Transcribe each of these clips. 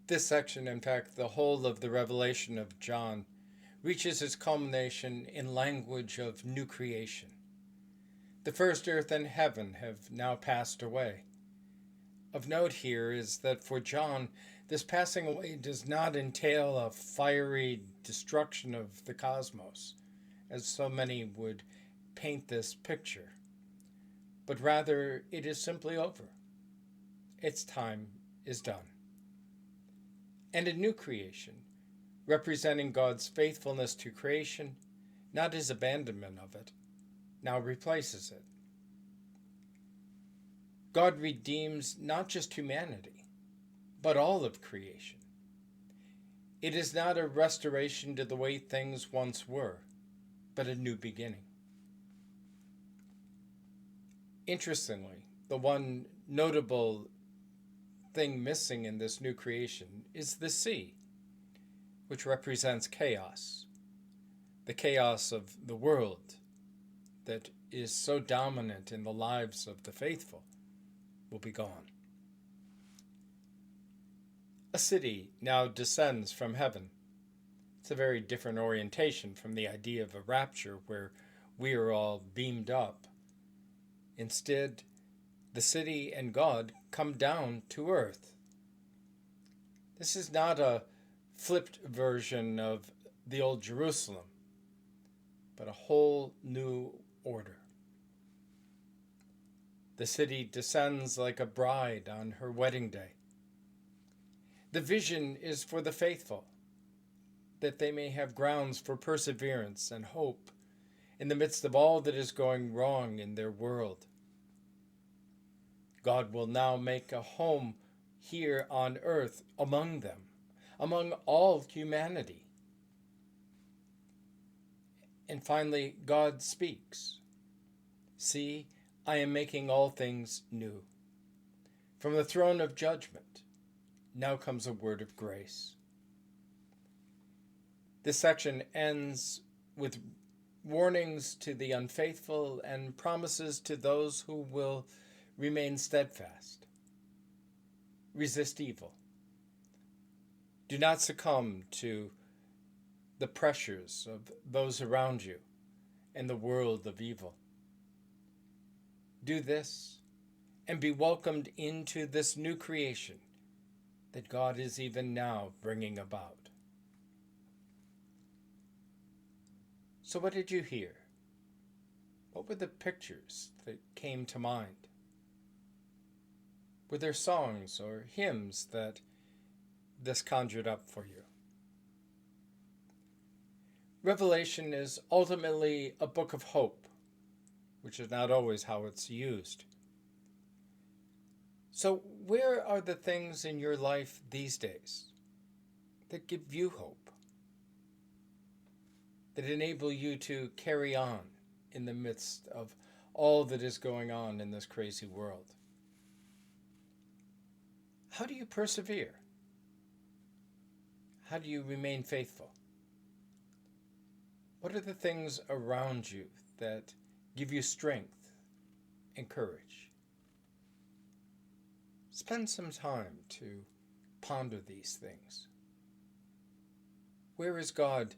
This section, in fact, the whole of the revelation of John, reaches its culmination in language of new creation. The first earth and heaven have now passed away. Of note here is that for John, this passing away does not entail a fiery destruction of the cosmos, as so many would paint this picture, but rather it is simply over. Its time is done. And a new creation, representing God's faithfulness to creation, not his abandonment of it, now replaces it. God redeems not just humanity, but all of creation. It is not a restoration to the way things once were, but a new beginning. Interestingly, the one notable thing missing in this new creation is the sea, which represents chaos, the chaos of the world that is so dominant in the lives of the faithful will be gone. A city now descends from heaven. It's a very different orientation from the idea of a rapture where we are all beamed up. Instead, the city and God come down to earth. This is not a flipped version of the old Jerusalem, but a whole new order. The city descends like a bride on her wedding day. The vision is for the faithful, that they may have grounds for perseverance and hope in the midst of all that is going wrong in their world. God will now make a home here on earth among them, among all humanity. And finally, God speaks. See, I am making all things new. From the throne of judgment, now comes a word of grace. This section ends with warnings to the unfaithful and promises to those who will remain steadfast. Resist evil. Do not succumb to the pressures of those around you and the world of evil. Do this and be welcomed into this new creation that God is even now bringing about. So what did you hear? What were the pictures that came to mind? Were there songs or hymns that this conjured up for you? Revelation is ultimately a book of hope, which is not always how it's used. So where are the things in your life these days that give you hope, that enable you to carry on in the midst of all that is going on in this crazy world? How do you persevere? How do you remain faithful? What are the things around you that give you strength and courage? Spend some time to ponder these things. Where is God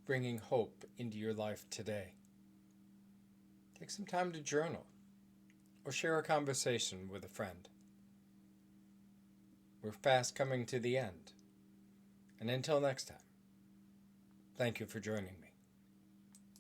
bringing hope into your life today? Take some time to journal or share a conversation with a friend. We're fast coming to the end. And until next time, thank you for joining me.